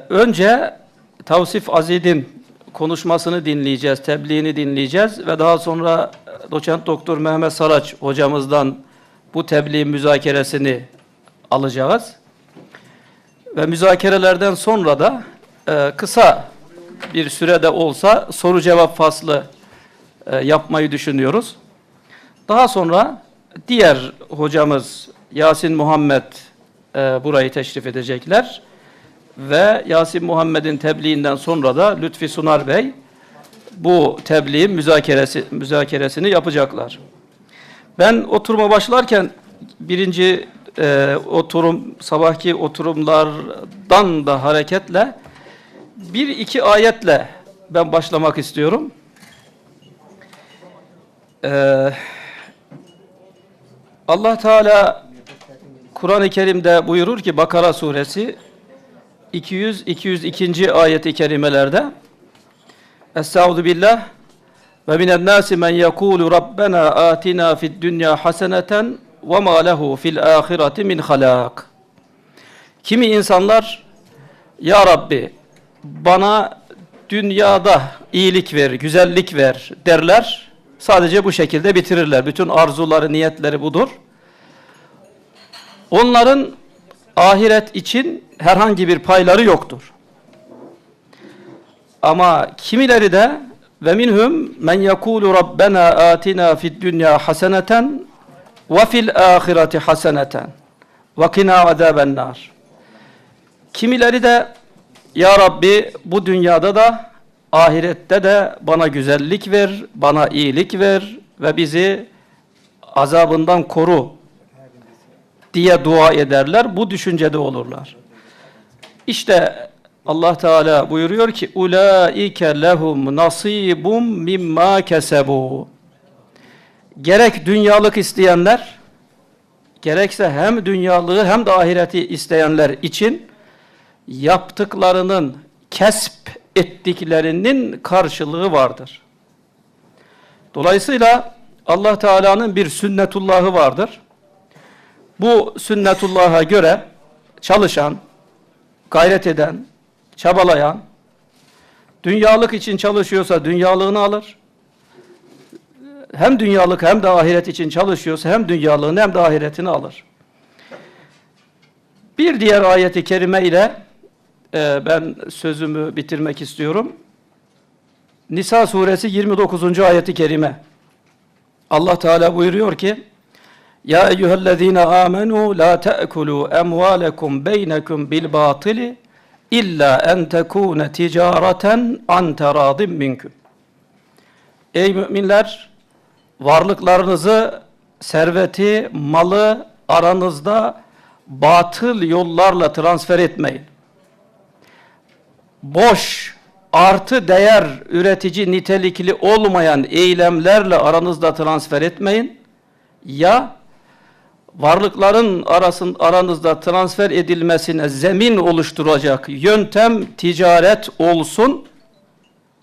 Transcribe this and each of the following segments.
Önce Tavsif Azid'in konuşmasını dinleyeceğiz, tebliğini dinleyeceğiz ve daha sonra Doçent Doktor Mehmet Saraç hocamızdan bu tebliğ müzakeresini alacağız. Ve müzakerelerden sonra da kısa bir sürede olsa soru cevap faslı yapmayı düşünüyoruz. Daha sonra diğer hocamız Yasin Muhammed burayı teşrif edecekler. Ve Yasin Muhammed'in tebliğinden sonra da Lütfi Sunar Bey bu tebliğin müzakeresini yapacaklar. Ben oturuma başlarken birinci oturum, sabahki oturumlardan da hareketle bir iki ayetle ben başlamak istiyorum. Allah Teala Kur'an-ı Kerim'de buyurur ki Bakara suresi 200-202. ayeti kerimelerde Estaizu billah ve minen nâsi men yekûlu Rabbena âtinâ fid dünya haseneten ve mâ lehu fil âhireti min halâk. Kimi insanlar Ya Rabbi bana dünyada iyilik ver, güzellik ver derler. Sadece bu şekilde bitirirler. Bütün arzuları, niyetleri budur. Onların ahiret için herhangi bir payları yoktur. Ama kimileri de ve minhum men yekulu Rabbena atina fid dünya haseneten ve fil ahireti haseneten ve qina azabennar. Kimileri de Ya Rabbi bu dünyada da ahirette de bana güzellik ver, bana iyilik ver ve bizi azabından koru diye dua ederler. Bu düşüncede olurlar. İşte Allah Teala buyuruyor ki ulaike lehum nasibum mimma kesebu. Gerek dünyalık isteyenler, gerekse hem dünyalığı hem de ahireti isteyenler için yaptıklarının, kesp ettiklerinin karşılığı vardır. Dolayısıyla Allah Teala'nın bir sünnetullahı vardır. Bu sünnetullah'a göre çalışan, gayret eden, çabalayan, dünyalık için çalışıyorsa dünyalığını alır. Hem dünyalık hem de ahiret için çalışıyorsa hem dünyalığını hem de ahiretini alır. Bir diğer ayeti kerime ile ben sözümü bitirmek istiyorum. Nisa suresi 29. ayeti kerime. Allah Teala buyuruyor ki Ya eyyühellezine amenu la te'kulu emvalekum beynekum bil batili illa en tekune ticareten an teradim minkum. Ey müminler, varlıklarınızı, serveti, malı aranızda batıl yollarla transfer etmeyin. Boş, artı değer üretici nitelikli olmayan eylemlerle aranızda transfer etmeyin. Ya varlıkların aranızda transfer edilmesine zemin oluşturacak yöntem ticaret olsun.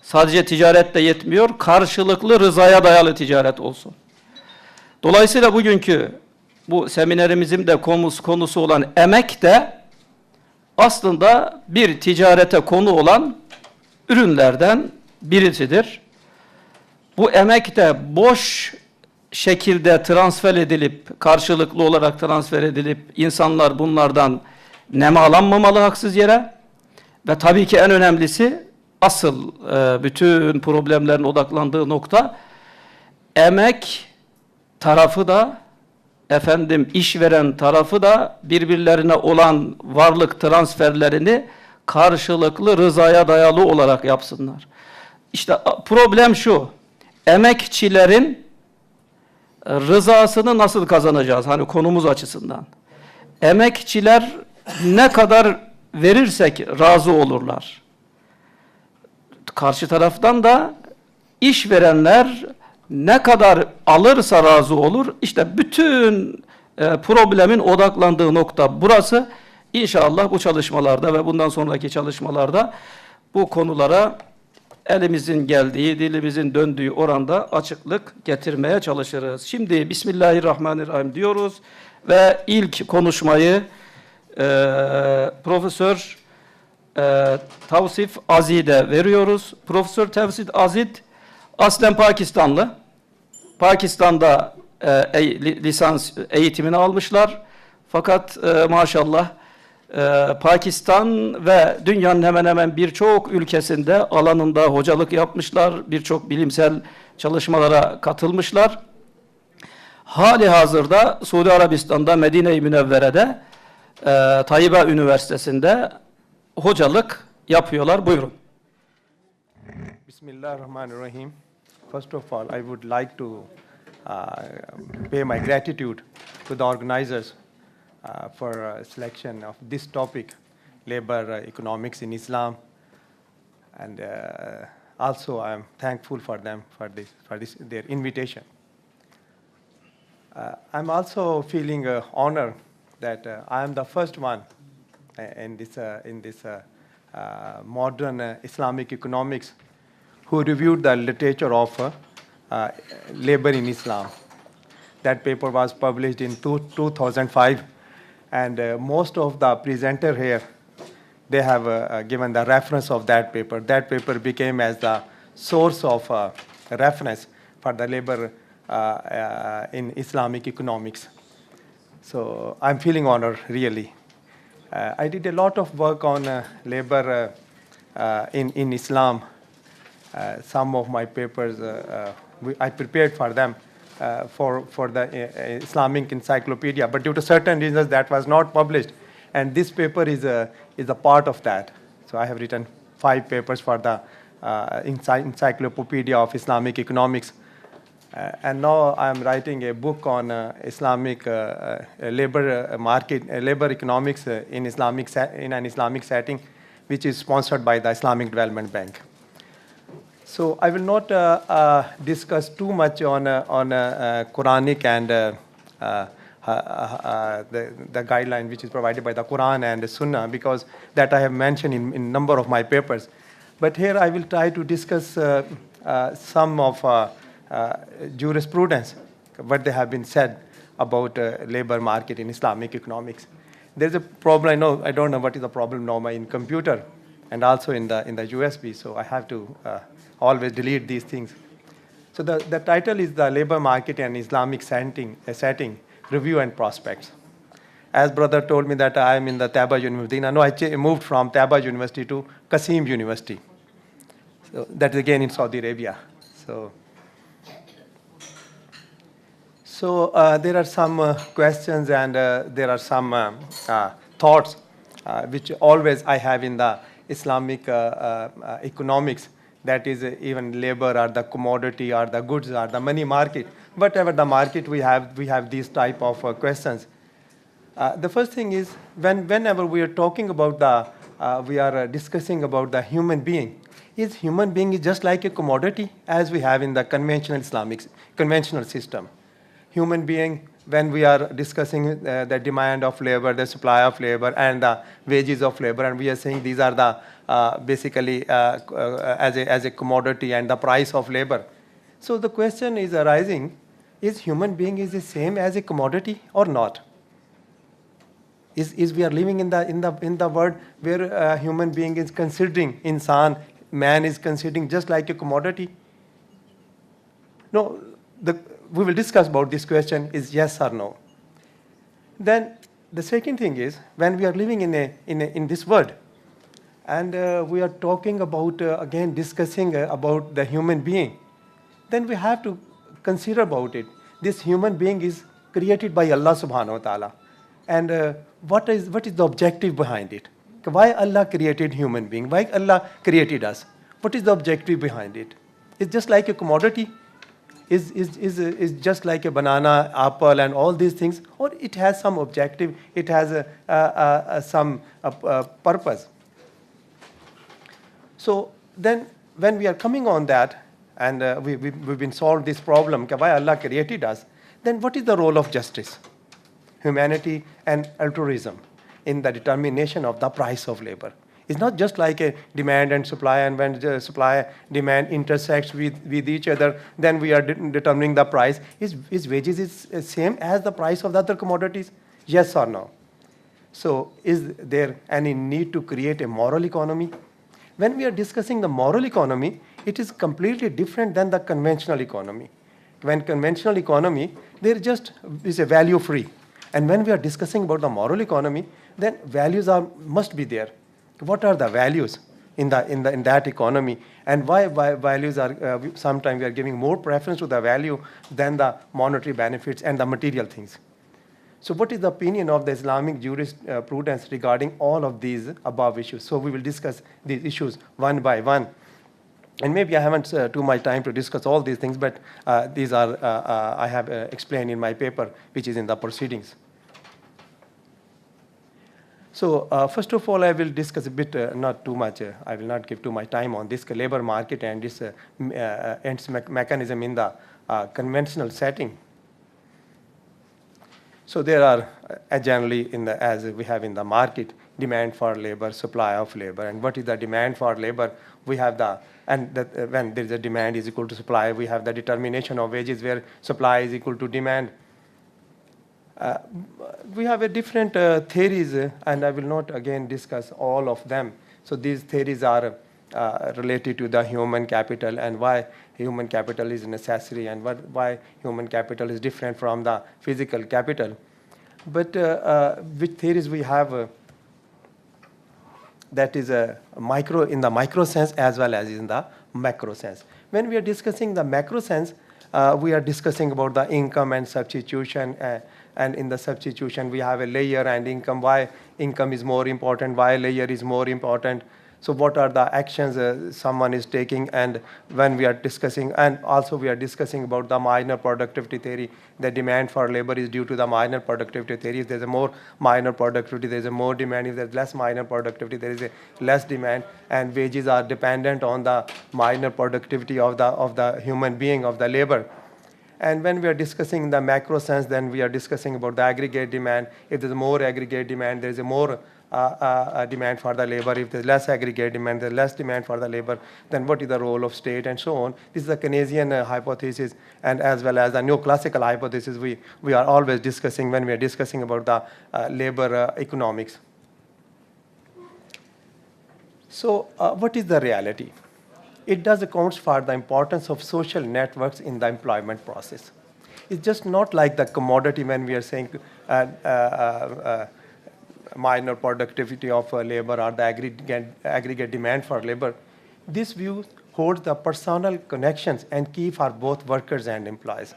Sadece ticaret de yetmiyor, karşılıklı rızaya dayalı ticaret olsun. Dolayısıyla bugünkü bu seminerimizin de konusu olan emek de aslında bir ticarete konu olan ürünlerden birisidir. Bu emek de boş şekilde transfer edilip, karşılıklı olarak transfer edilip, insanlar bunlardan nemalanmamalı haksız yere. Ve tabii ki en önemlisi, asıl bütün problemlerin odaklandığı nokta, emek tarafı da, işveren tarafı da birbirlerine olan varlık transferlerini karşılıklı rızaya dayalı olarak yapsınlar. İşte problem şu, emekçilerin rızasını nasıl kazanacağız? Hani konumuz açısından. Emekçiler ne kadar verirsek razı olurlar. Karşı taraftan da işverenler ne kadar alırsa razı olur. İşte bütün problemin odaklandığı nokta burası. İnşallah bu çalışmalarda ve bundan sonraki çalışmalarda bu konulara elimizin geldiği, dilimizin döndüğü oranda açıklık getirmeye çalışırız. Şimdi Bismillahirrahmanirrahim diyoruz ve ilk konuşmayı Profesör Tavsif Azid'e veriyoruz. Profesör Tavsif Azid aslen Pakistanlı. Pakistan'da lisans eğitimini almışlar. Fakat maşallah Pakistan ve dünyanın hemen hemen birçok ülkesinde alanında hocalık yapmışlar. Birçok bilimsel çalışmalara katılmışlar. Hali hazırda Suudi Arabistan'da Medine-i Münevvere'de Tayyibe Üniversitesi'nde hocalık yapıyorlar. Buyurun. Bismillahirrahmanirrahim. First of all, I would like to pay my gratitude to the organizers for selection of this topic, labor economics in Islam, and also I am thankful for them for this their invitation. I'm also feeling honored that I am the first one in this modern Islamic economics who reviewed the literature of labor in Islam. That paper was published in 2005, and most of the presenter here, they have given the reference of that paper. That paper became as the source of reference for the labor in Islamic economics. So I'm feeling honored, really. I did a lot of work on labor in Islam. Some of my papers, I prepared for them for the Islamic encyclopedia, but due to certain reasons that was not published. And this paper is a part of that. So I have written 5 papers for the Encyclopedia of Islamic Economics. And now I am writing a book on Islamic labor market, labor economics in an Islamic setting, which is sponsored by the Islamic Development Bank. So I will not discuss too much on Quranic and the guideline which is provided by the Quran and the Sunnah, because that I have mentioned in a number of my papers. But here I will try to discuss some of jurisprudence, what they have been said about labor market in Islamic economics. There's a problem. I don't know what is the problem now in computer and also in the USB. So I have to always delete these things. So the title is the labor market and Islamic setting, review and prospects. As brother told me that I am in the Taba University. No, I moved from Taba University to Qasim University. So that is again in Saudi Arabia. So there are some questions and there are some thoughts which always I have in the Islamic economics, that is even labor or the commodity or the goods or the money market. Whatever the market we have these type of questions. The first thing is whenever we are talking about we are discussing about the human being. Is human being is just like a commodity as we have in the conventional system? Human being, when we are discussing the demand of labor, the supply of labor, and the wages of labor, and we are saying these are the basically as a commodity and the price of labor. So the question is arising: is human being is the same as a commodity or not? Is we are living in the world where human being is considering insan, man is considering just like a commodity? No. We will discuss about this question is yes or no. Then the second thing is when we are living in this world, and we are talking about again discussing about the human being, then we have to consider about it. This human being is created by Allah subhanahu wa ta'ala, and what is the objective behind it? Why Allah created human being? Why Allah created us? What is the objective behind it? It's just like a commodity. Is just like a banana, apple, and all these things, or it has some objective, it has some purpose. So then when we are coming on that, and we've been solved this problem, why Allah created us, then what is the role of justice, humanity, and altruism in the determination of the price of labor? It's not just like a demand and supply, and when the supply demand intersects with each other, then we are determining the price. Is wages is same as the price of the other commodities? Yes or no? So is there any need to create a moral economy? When we are discussing the moral economy, it is completely different than the conventional economy. When conventional economy, there just is a value free. And when we are discussing about the moral economy, then values must be there. What are the values in that economy? And why values are, sometimes we are giving more preference to the value than the monetary benefits and the material things. So what is the opinion of the Islamic jurisprudence regarding all of these above issues? So we will discuss these issues one by one. And maybe I haven't too much time to discuss all these things, but these are, I have explained in my paper, which is in the proceedings. So first of all, I will discuss a bit, not too much, I will not give too much time on this labor market and this mechanism in the conventional setting. So there are generally, as we have in the market, demand for labor, supply of labor. And what is the demand for labor? We have when there is a demand is equal to supply, we have the determination of wages where supply is equal to demand. We have a different theories, and I will not again discuss all of them. So these theories are related to the human capital and why human capital is necessary and why human capital is different from the physical capital. But which theories we have, that is in the micro sense as well as in the macro sense. When we are discussing the macro sense, we are discussing about the income and substitution, and in the substitution we have a layer and income, why income is more important, why layer is more important. So what are the actions someone is taking, and when we are discussing, and also we are discussing about the minor productivity theory, the demand for labor is due to the minor productivity theory. If there's a more minor productivity, there's a more demand. If there's less minor productivity, there is a less demand, and wages are dependent on the minor productivity of the human being, of the labor. And when we are discussing the macro sense, then we are discussing about the aggregate demand. If there's more aggregate demand, there is a more demand for the labor. If there's less aggregate demand, there's less demand for the labor. Then what is the role of state and so on? This is the Keynesian hypothesis, and as well as the neoclassical hypothesis we are always discussing when we are discussing about the labor economics. So what is the reality? It does account for the importance of social networks in the employment process. It's just not like the commodity when we are saying minor productivity of labor or the aggregate demand for labor. This view holds the personal connections and key for both workers and employees.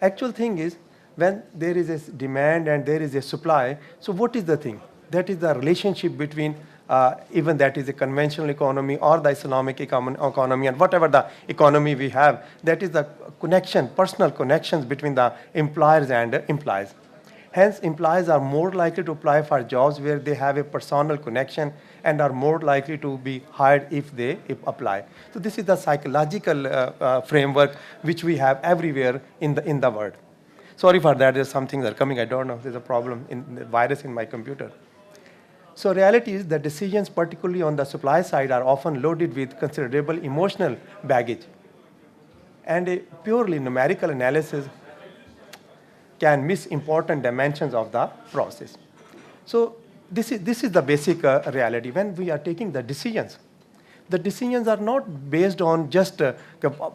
Actual thing is, when there is a demand and there is a supply, so what is the thing? That is the relationship between even that is a conventional economy or the Islamic economy, and whatever the economy we have, that is the connection, personal connections between the employers and employees. Hence, employees are more likely to apply for jobs where they have a personal connection and are more likely to be hired if they apply. So this is the psychological framework which we have everywhere in the world. Sorry for that, there's some things that are coming, I don't know, there's a problem in the virus in my computer. So reality is that decisions, particularly on the supply side, are often loaded with considerable emotional baggage. And a purely numerical analysis can miss important dimensions of the process. So this is the basic reality. When we are taking the decisions are not based on just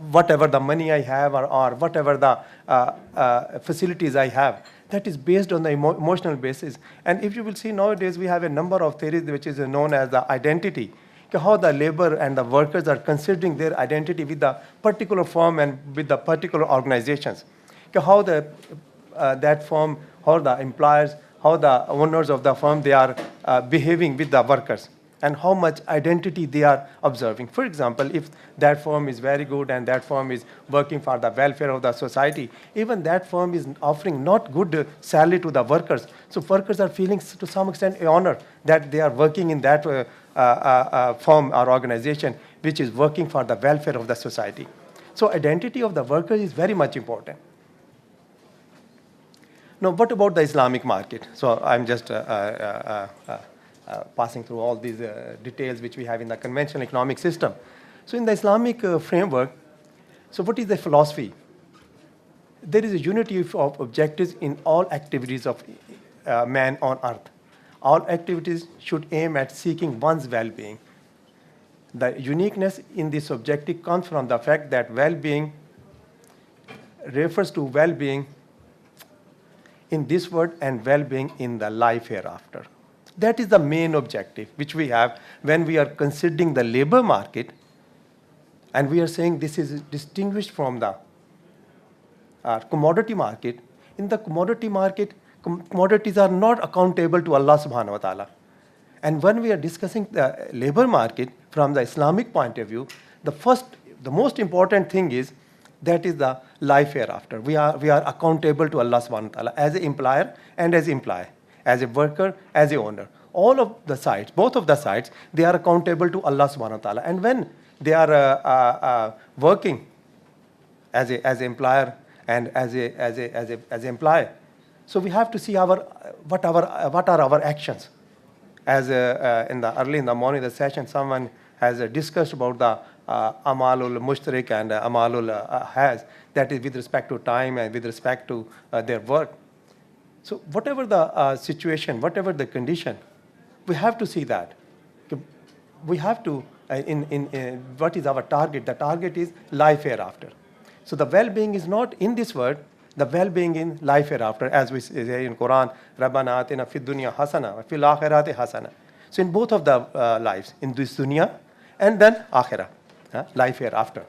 whatever the money I have or whatever the facilities I have. That is based on the emotional basis. And if you will see nowadays, we have a number of theories which is known as the identity. How the labor and the workers are considering their identity with the particular firm and with the particular organizations. How that firm, how the employers, how the owners of the firm, they are behaving with the workers, and how much identity they are observing. For example, if that firm is very good and that firm is working for the welfare of the society, even that firm is offering not good salary to the workers. So workers are feeling to some extent an honor that they are working in that firm or organization which is working for the welfare of the society. So identity of the worker is very much important. Now, what about the Islamic market? So I'm just passing through all these details which we have in the conventional economic system. So in the Islamic framework, so what is the philosophy? There is a unity of objectives in all activities of man on earth. All activities should aim at seeking one's well-being. The uniqueness in this objective comes from the fact that well-being refers to well-being in this world and well-being in the life hereafter. That is the main objective which we have when we are considering the labor market, and we are saying this is distinguished from the commodity market. In the commodity market, commodities are not accountable to Allah subhanahu wa ta'ala. And when we are discussing the labor market from the Islamic point of view, the most important thing is that is the life hereafter. We are accountable to Allah subhanahu wa ta'ala as an employer and as employee, as a worker, as a owner. All of the sides, both of the sides, they are accountable to Allah subhanahu wa ta'ala. And when they are working as an employer and as an employee, so we have to see what are our actions. As early in the morning, the session, someone has discussed about the amalul mushtarik and amalul has, that is with respect to time and with respect to their work. So whatever the situation, whatever the condition, we have to see that. We have to, what is our target? The target is life hereafter. So the well-being is not in this world, the well-being in life hereafter, as we say in Quran, Rabbana atina fid dunya hasana wa fil akhirati hasana. So in both of the lives, in this dunya and then akhirah, life hereafter.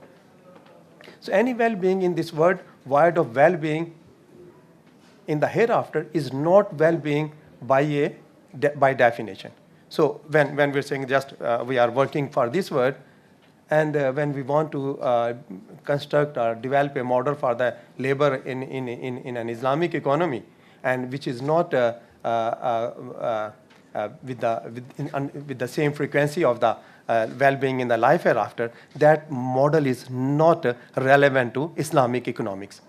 So any well-being in this world, void of well-being in the hereafter, is not well-being by definition. So when we're saying just we are working for this world, and when we want to construct or develop a model for the labor in an Islamic economy, and which is not with the same frequency of the well-being in the life hereafter, that model is not relevant to Islamic economics.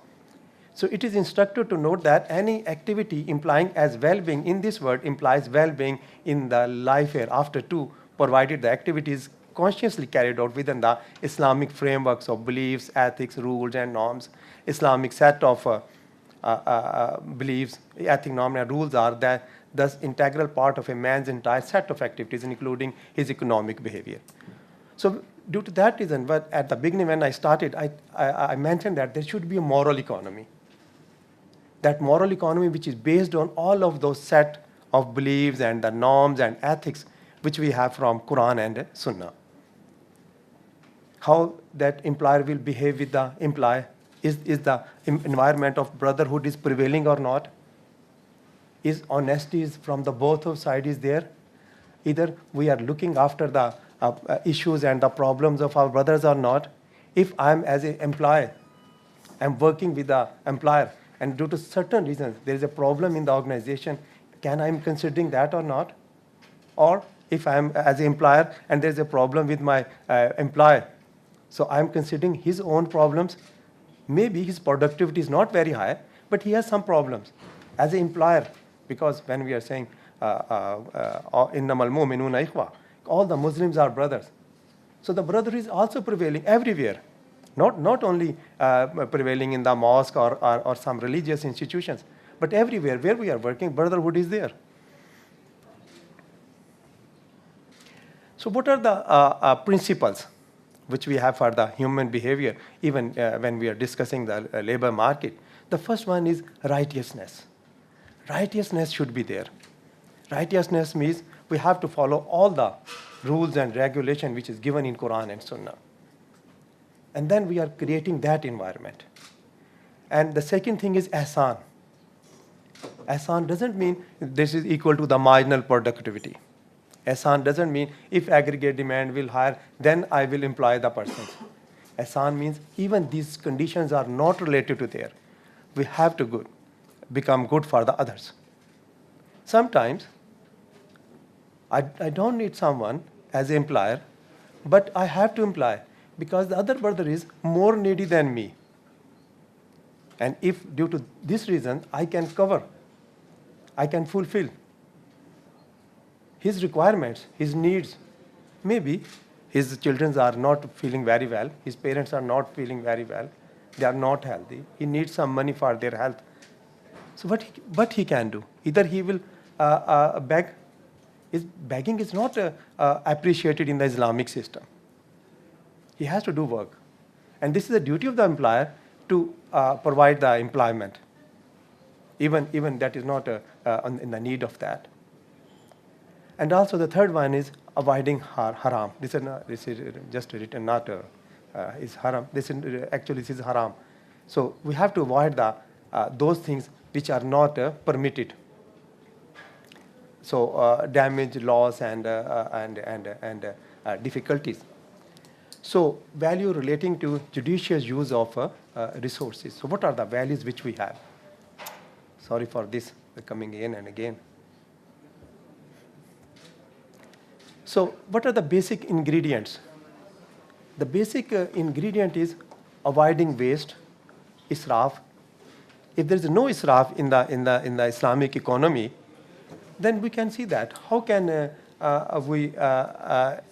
So it is instructive to note that any activity implying as well-being in this world implies well-being in the life hereafter too, provided the activity is consciously carried out within the Islamic frameworks of beliefs, ethics, rules, and norms. Islamic set of beliefs, ethic norms, and rules are that thus integral part of a man's entire set of activities, including his economic behavior. So due to that reason, but at the beginning when I started, I mentioned that there should be a moral economy. That moral economy which is based on all of those set of beliefs and the norms and ethics which we have from Quran and Sunnah. How that employer will behave with the employee. Is the environment of brotherhood is prevailing or not? Is honesty from the both of sides is there? Either we are looking after the issues and the problems of our brothers or not. If I'm as an employee, I'm working with the employer, and due to certain reasons there is a problem in the organization, can I am considering that or not? Or if I'm as an employer and there's a problem with my employee, so I'm considering his own problems. Maybe his productivity is not very high, but he has some problems. As an employer, because when we are saying innamal mu'minuna ikhwa, all the Muslims are brothers. So the brotherhood is also prevailing everywhere, not only prevailing in the mosque or some religious institutions, but everywhere where we are working, brotherhood is there. So what are the principles which we have for the human behavior, even when we are discussing the labor market? The first one is righteousness. Righteousness should be there. Righteousness means we have to follow all the rules and regulation which is given in Quran and Sunnah. And then we are creating that environment. And the second thing is ihsan. Ihsan doesn't mean this is equal to the marginal productivity. Ihsan doesn't mean if aggregate demand will higher, then I will employ the person. Ihsan means even these conditions are not related to there. We have to become good for the others. Sometimes I don't need someone as an employer, but I have to employ because the other brother is more needy than me. And if due to this reason I can cover, I can fulfill his requirements, his needs. Maybe his children are not feeling very well, his parents are not feeling very well, they are not healthy, he needs some money for their health. So what he can do? Either he will beg is begging is not appreciated in the Islamic system. He has to do work. And this is the duty of the employer to provide the employment, even that is not in the need of that. And also the third one is avoiding haram. This is just written, not is haram. Actually this is haram. So we have to avoid those things which are not permitted. So damage, loss, and difficulties. So value relating to judicious use of resources. So what are the values which we have? Sorry for this coming again and again. So what are the basic ingredients? The basic ingredient is avoiding waste, israf. If there is no israf in the Islamic economy, then we can see that how can we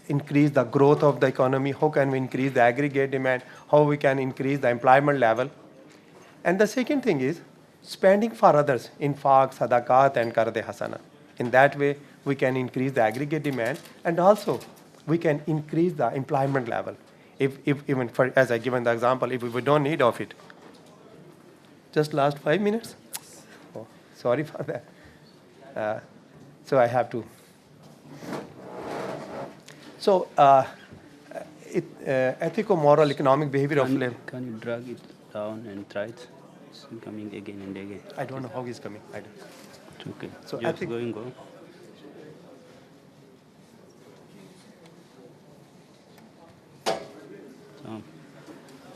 increase the growth of the economy, how can we increase the aggregate demand, how we can increase the employment level. And the second thing is spending for others, infaq, sadaqat, and qarde hasana. In that way, we can increase the aggregate demand, and also we can increase the employment level. If even for, as I given the example, if we don't need of it. Just last 5 minutes? Oh, sorry for that. So I have to. So ethical, moral, economic behavior of labor. Can you drag it down and try it? It's coming again and again. I don't know how it's coming. I don't. It's okay. So Just ethic- go.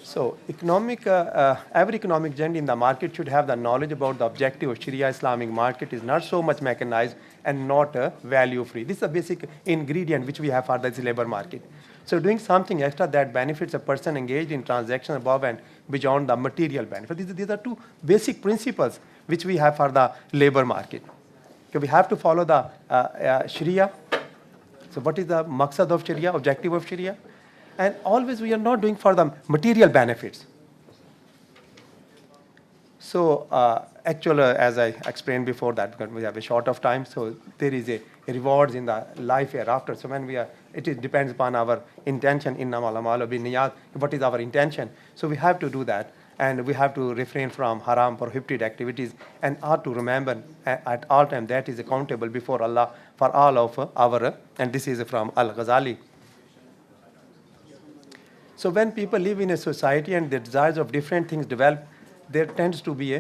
So every economic agent in the market should have the knowledge about the objective of Sharia. Islamic market is not so much mechanized and not value free. This is a basic ingredient which we have for this labor market. So doing something extra that benefits a person engaged in transactions above and beyond the material benefit. These are two basic principles which we have for the labor market. Okay, we have to follow the Sharia. So what is the maqsad of Sharia, objective of Sharia? And always we are not doing for the material benefits. So actually, as I explained before that, we have a short of time, so there is a rewards in the life hereafter. So when we are, it depends upon our intention, innamal a'malu binniyat, what is our intention. So we have to do that, and we have to refrain from haram, prohibited activities, and are to remember at all times that is accountable before Allah for all of our, and this is from Al-Ghazali. So when people live in a society and the desires of different things develop, there tends to be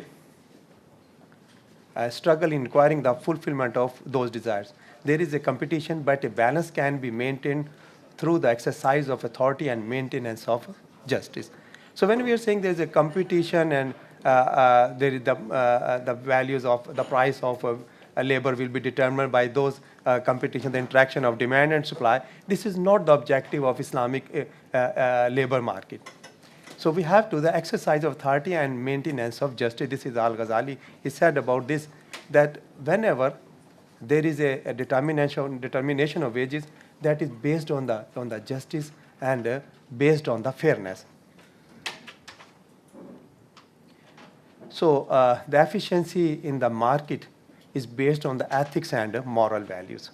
a struggle in acquiring the fulfillment of those desires. There is a competition, but a balance can be maintained through the exercise of authority and maintenance of justice. So when we are saying there is a competition and there is the values of the price of labor will be determined by those competition, the interaction of demand and supply. This is not the objective of Islamic labor market. So we have to the exercise of authority and maintenance of justice. This is Al-Ghazali. He said about this that whenever there is a determination of wages that is based on the justice and based on the fairness. So the efficiency in the market is based on the ethics and moral values.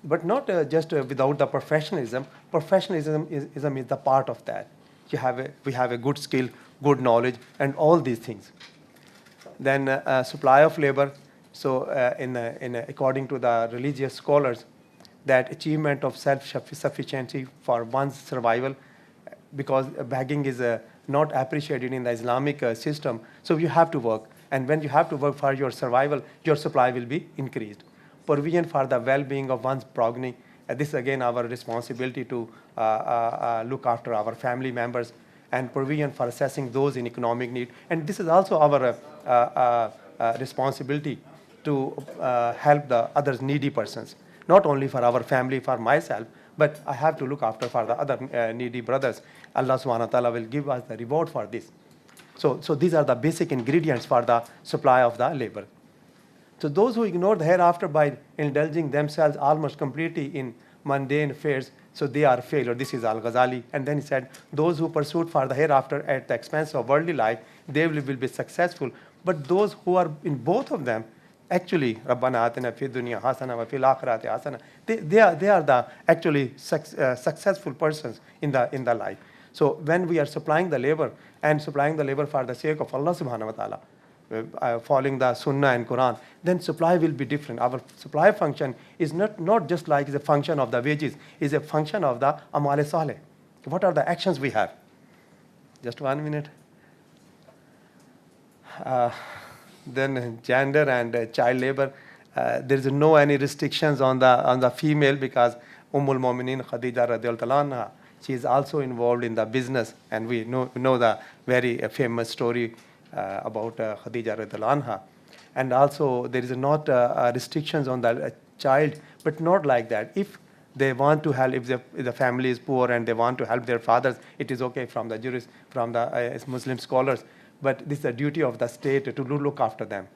But not just without the professionalism. Professionalism is the part of that. We have a good skill, good knowledge, and all these things. Then supply of labor. So according to the religious scholars, that achievement of self-sufficiency for one's survival, because begging is not appreciated in the Islamic system. So you have to work. And when you have to work for your survival, your supply will be increased. Provision for the well-being of one's progeny. This is again our responsibility to look after our family members, and provision for assessing those in economic need. And this is also our responsibility to help the others needy persons. Not only for our family, for myself, but I have to look after for the other needy brothers. Allah subhanahu wa ta'ala will give us the reward for this. So these are the basic ingredients for the supply of the labor. So those who ignore the hereafter by indulging themselves almost completely in mundane affairs, so they are failure. This is Al-Ghazali. And then he said, those who pursue for the hereafter at the expense of worldly life, they will be successful. But those who are in both of them, actually Rabbana atina fid dunya hasana wa fil akhirati hasana. They are the actually successful persons in the life. So when we are supplying the labor for the sake of Allah subhanahu wa ta'ala, following the Sunnah and Quran, then supply will be different. Our supply function is not just like the function of the wages, is a function of the amal saleh. What are the actions we have? Just 1 minute. Then gender and child labor. There is no any restrictions on the female, because Ummul Mu'minin Khadija radhiyallahu anha, she is also involved in the business, and we know the very famous story about Khadija radhiyallahu anha. And also there is not restrictions on the child, but not like that. If they want to help, if the family is poor and they want to help their fathers, it is okay from the jurists, from the Muslim scholars. But this is the duty of the state to look after them.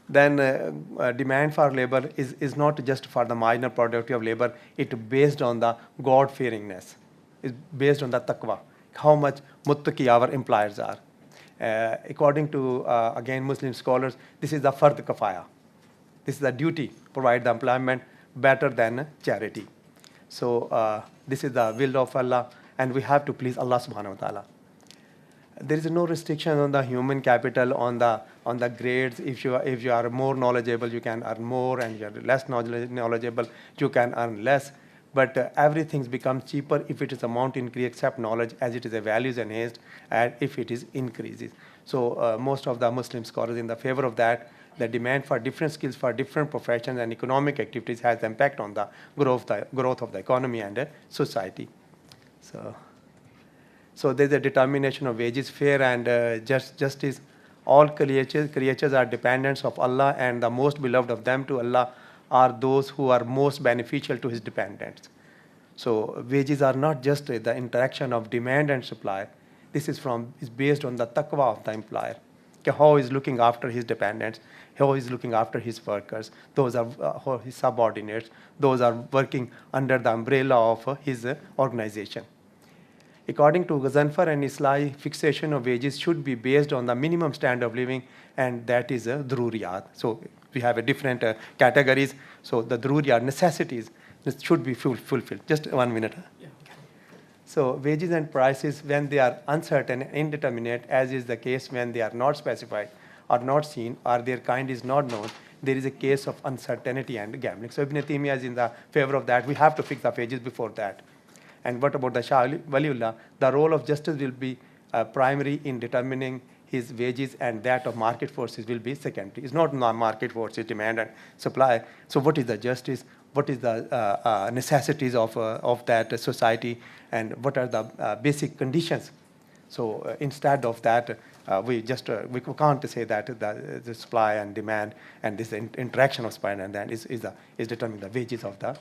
Then demand for labor is not just for the marginal productivity of labor. It is based on the God-fearingness. It's based on the taqwa, how much muttaqi our employers are. According to, again, Muslim scholars, this is the fard kafaya. This is the duty, provide the employment better than charity. So this is the will of Allah, and we have to please Allah subhanahu wa ta'ala. There is no restriction on the human capital, on the grades. If you are more knowledgeable, you can earn more, and you are less knowledgeable, you can earn less. But everything becomes cheaper if it is amount increase, except knowledge, as it is a values enhanced, and if it is increases. So most of the Muslim scholars in the favor of that. The demand for different skills for different professions and economic activities has impact on the growth of the economy and society. So there's a determination of wages, fair and justice. All creatures are dependents of Allah, and the most beloved of them to Allah are those who are most beneficial to his dependents. So wages are not just the interaction of demand and supply. This is based on the taqwa of the employer. How he is looking after his dependents, how he is looking after his workers. Those are his subordinates. Those are working under the umbrella of his organization. According to Ghazanfar and Islahi, fixation of wages should be based on the minimum standard of living, and that is druriyat. So we have a different categories. So the druriyat, necessities, should be fulfilled. Just 1 minute. Yeah. So wages and prices, when they are uncertain and indeterminate, as is the case when they are not specified or not seen or their kind is not known, there is a case of uncertainty and gambling. So Ibn Taymiyyah is in the favor of that. We have to fix the wages before that. And what about the Shah Waliullah? The role of justice will be primary in determining his wages, and that of market forces will be secondary. It's not market forces, demand and supply. So what is the justice? What is the necessities of that society, and what are the basic conditions? So instead of that, we can't say that the supply and demand and this interaction of supply and demand is determining the wages of the.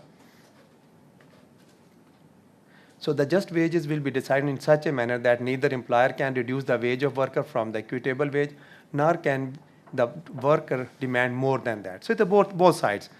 So the just wages will be decided in such a manner that neither employer can reduce the wage of worker from the equitable wage, nor can the worker demand more than that. So it's both sides.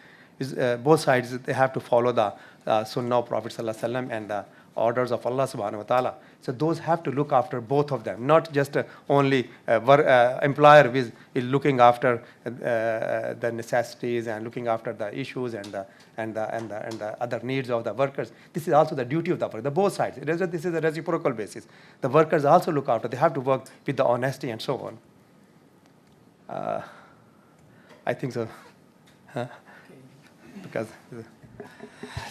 Both sides, they have to follow the Sunnah of Prophet ﷺ and the orders of Allah subhanahu wa ta'ala. So those have to look after both of them, not just only employer is looking after the necessities and looking after the issues and the other needs of the workers. This is also the duty of the worker, both sides. This is a reciprocal basis. The workers also look after, they have to work with the honesty and so on. I think so. Because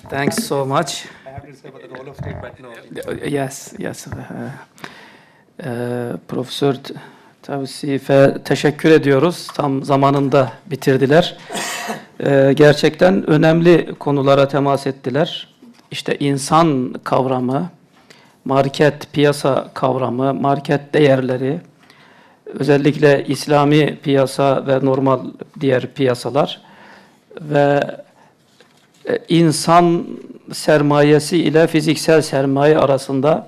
Thanks so much. I have to say about the role of state, but no. Yes. Profesör Tevsif'e teşekkür ediyoruz. Tam zamanında bitirdiler. Gerçekten önemli konulara temas ettiler. İşte insan kavramı, market, piyasa kavramı, market değerleri, özellikle İslami piyasa ve normal diğer piyasalar ve insan sermayesi ile fiziksel sermaye arasında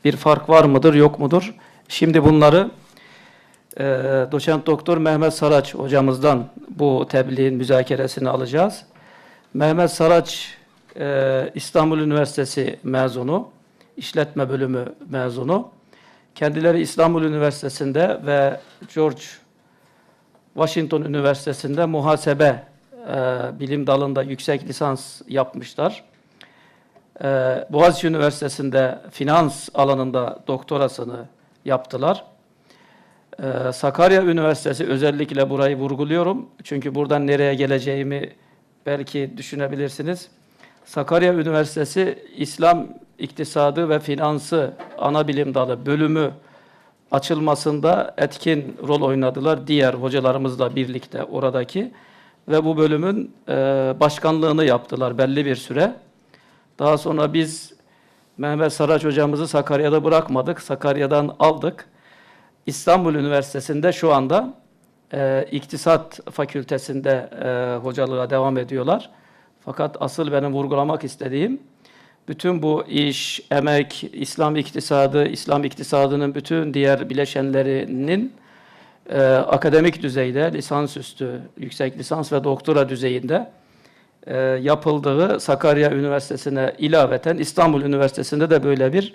bir fark var mıdır, yok mudur? Şimdi bunları Doçent Doktor Mehmet Saraç hocamızdan bu tebliğin müzakeresini alacağız. Mehmet Saraç İstanbul Üniversitesi mezunu, işletme bölümü mezunu. Kendileri İstanbul Üniversitesi'nde ve George Washington Üniversitesi'nde muhasebe bilim dalında yüksek lisans yapmışlar. Boğaziçi Üniversitesi'nde finans alanında doktorasını yaptılar. Sakarya Üniversitesi, özellikle burayı vurguluyorum. Çünkü buradan nereye geleceğimi belki düşünebilirsiniz. Sakarya Üniversitesi İslam, İktisadı ve Finansı ana bilim dalı bölümü açılmasında etkin rol oynadılar. Diğer hocalarımızla birlikte oradaki ve bu bölümün başkanlığını yaptılar belli bir süre. Daha sonra biz Mehmet Saraç hocamızı Sakarya'da bırakmadık. Sakarya'dan aldık. İstanbul Üniversitesi'nde şu anda İktisat Fakültesinde hocalığa devam ediyorlar. Fakat asıl benim vurgulamak istediğim, bütün bu iş, emek, İslam iktisadı, İslam iktisadının bütün diğer bileşenlerinin akademik düzeyde, lisansüstü, yüksek lisans ve doktora düzeyinde yapıldığı Sakarya Üniversitesi'ne ilaveten İstanbul Üniversitesi'nde de böyle bir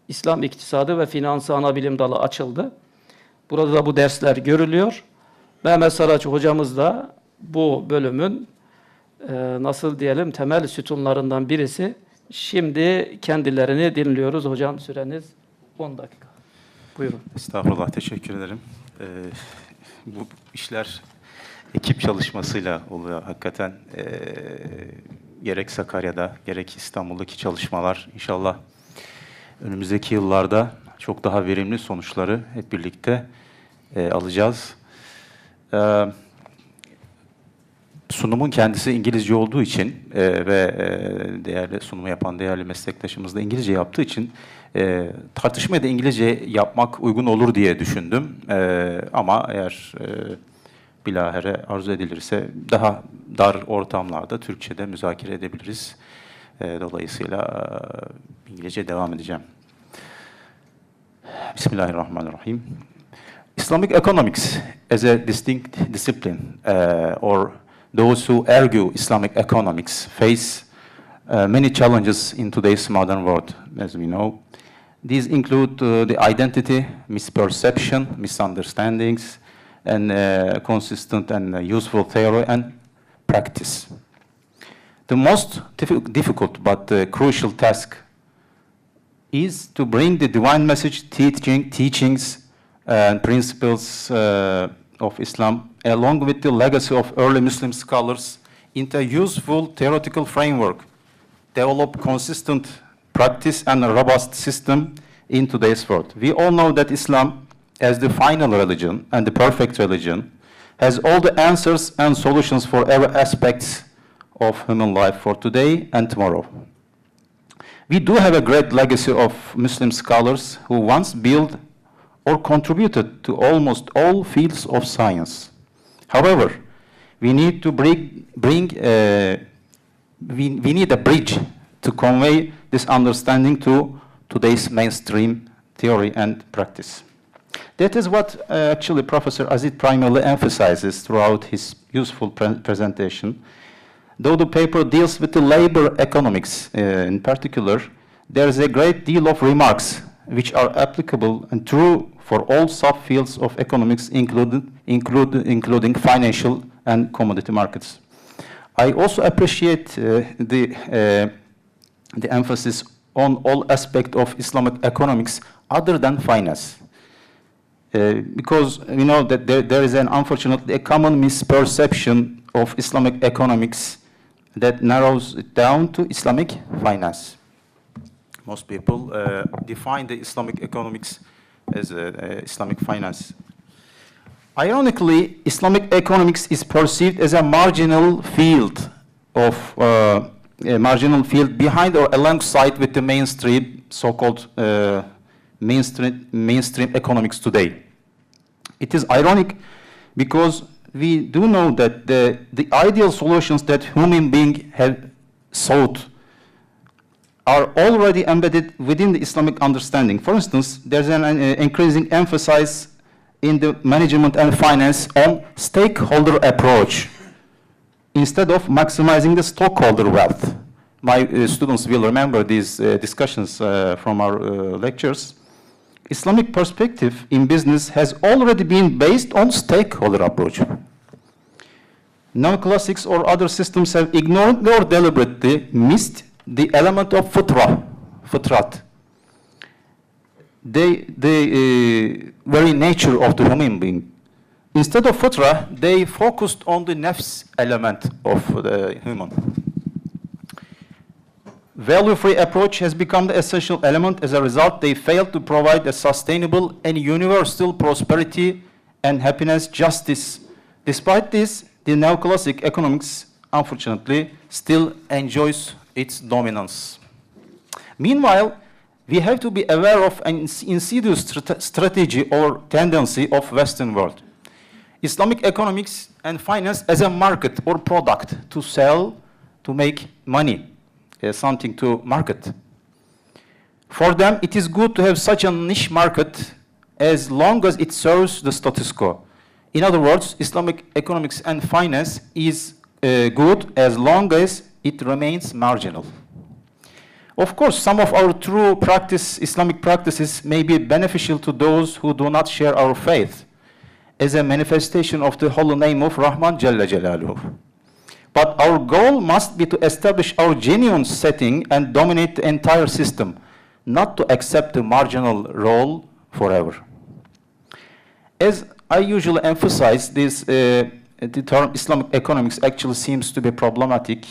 İslam İktisadı ve Finansı ana bilim dalı açıldı. Burada da bu dersler görülüyor. Mehmet Saraç hocamız da bu bölümün nasıl diyelim temel sütunlarından birisi. Şimdi kendilerini dinliyoruz. Hocam süreniz 10 dakika. Buyurun. Estağfurullah, teşekkür ederim. Bu işler ekip çalışmasıyla oluyor hakikaten. Gerek Sakarya'da, gerek İstanbul'daki çalışmalar inşallah önümüzdeki yıllarda çok daha verimli sonuçları hep birlikte alacağız. Sunumun kendisi İngilizce olduğu için ve değerli sunumu yapan değerli meslektaşımız da İngilizce yaptığı için tartışmayı da İngilizce yapmak uygun olur diye düşündüm. Ama eğer bilahare arzu edilirse daha dar ortamlarda Türkçe'de müzakere edebiliriz. Dolayısıyla İngilizce devam edeceğim. Bismillahirrahmanirrahim. Islamic economics as a distinct discipline, or those who argue Islamic economics, face many challenges in today's modern world, as we know. These include the identity, misperception, misunderstandings, and consistent and useful theory and practice. The most difficult but crucial task is to bring the divine message, teachings, and principles of Islam, along with the legacy of early Muslim scholars, into a useful theoretical framework, develop consistent practice and a robust system in today's world. We all know that Islam, as the final religion and the perfect religion, has all the answers and solutions for every aspect of human life for today and tomorrow. We do have a great legacy of Muslim scholars who once built or contributed to almost all fields of science. However, we need to we need a bridge to convey this understanding to today's mainstream theory and practice. That is what actually Professor Azid primarily emphasizes throughout his useful presentation. Though the paper deals with the labor economics in particular, there is a great deal of remarks which are applicable and true for all subfields of economics, including financial and commodity markets. I also appreciate the emphasis on all aspects of Islamic economics other than finance. Because we know that there is unfortunately a common misperception of Islamic economics that narrows it down to Islamic finance. Most people define the Islamic economics as Islamic finance. Ironically, Islamic economics is perceived as a marginal field behind or alongside with the mainstream, so-called mainstream economics today. It is ironic because we do know that the ideal solutions that human beings have sought are already embedded within the Islamic understanding. For instance, there's an increasing emphasis in the management and finance on stakeholder approach instead of maximizing the stockholder wealth. My students will remember these discussions from our lectures. Islamic perspective in business has already been based on stakeholder approach. Neoclassics or other systems have ignored or deliberately missed the element of fitrat. The very nature of the human being. Instead of fitra, they focused on the nafs element of the human. Value-free approach has become the essential element. As a result, they failed to provide a sustainable and universal prosperity and happiness justice. Despite this, the neoclassic economics, unfortunately, still enjoys its dominance. Meanwhile, we have to be aware of an insidious strategy or tendency of Western world. Islamic economics and finance as a market or product to sell, to make money, something to market. For them, it is good to have such a niche market as long as it serves the status quo. In other words, Islamic economics and finance is good as long as it remains marginal. Of course, some of our true Islamic practices may be beneficial to those who do not share our faith, as a manifestation of the holy name of Rahman Jalla Jalaluhu. But our goal must be to establish our genuine setting and dominate the entire system, not to accept a marginal role forever. As I usually emphasize, the term Islamic economics actually seems to be a problematic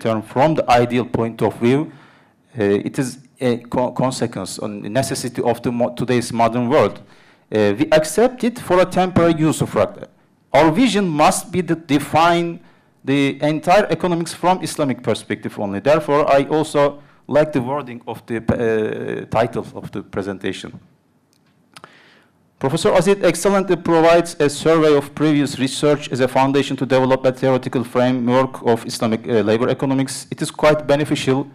term from the ideal point of view. It is a consequence on the necessity of today's modern world. We accept it for a temporary use of it. Our vision must be to define the entire economics from Islamic perspective only. Therefore, I also like the wording of the title of the presentation. Professor Aziz excellently provides a survey of previous research as a foundation to develop a theoretical framework of Islamic labor economics. It is quite beneficial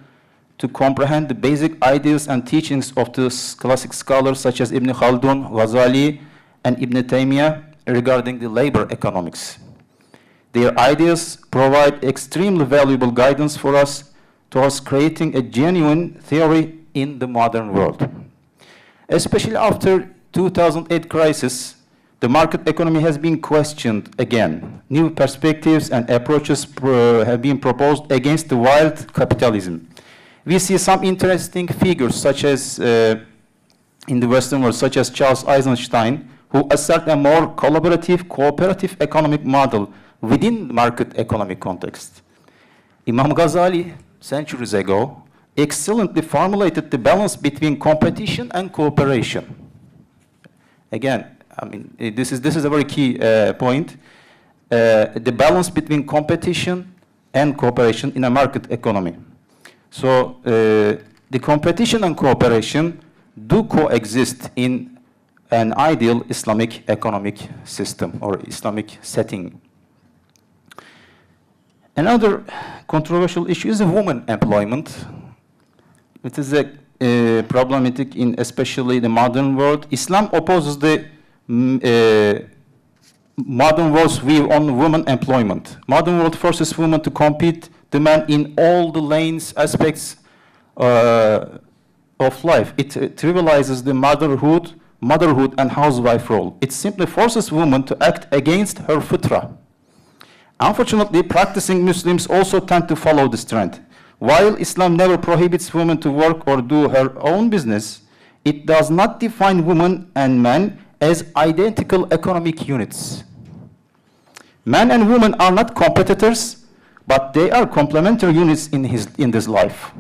to comprehend the basic ideas and teachings of the classic scholars such as Ibn Khaldun, Ghazali, and Ibn Taymiyyah regarding the labor economics. Their ideas provide extremely valuable guidance for us towards creating a genuine theory in the modern world. Especially after 2008 crisis, the market economy has been questioned again. New perspectives and approaches have been proposed against the wild capitalism. We see some interesting figures such as in the Western world, such as Charles Eisenstein, who assert a more collaborative, cooperative economic model within the market economic context. Imam Ghazali, centuries ago, excellently formulated the balance between competition and cooperation. Again, I mean, this is a very key point. The balance between competition and cooperation in a market economy. So the competition and cooperation do coexist in an ideal Islamic economic system or Islamic setting. Another controversial issue is women employment. It is a problematic in especially the modern world. Islam opposes the modern world's view on women employment. Modern world forces women to compete the men in all the lanes, aspects of life. It trivializes the motherhood and housewife role. It simply forces women to act against her fitra. Unfortunately, practicing Muslims also tend to follow this trend. While Islam never prohibits women to work or do her own business, it does not define women and men as identical economic units. Men and women are not competitors, but they are complementary units in this life.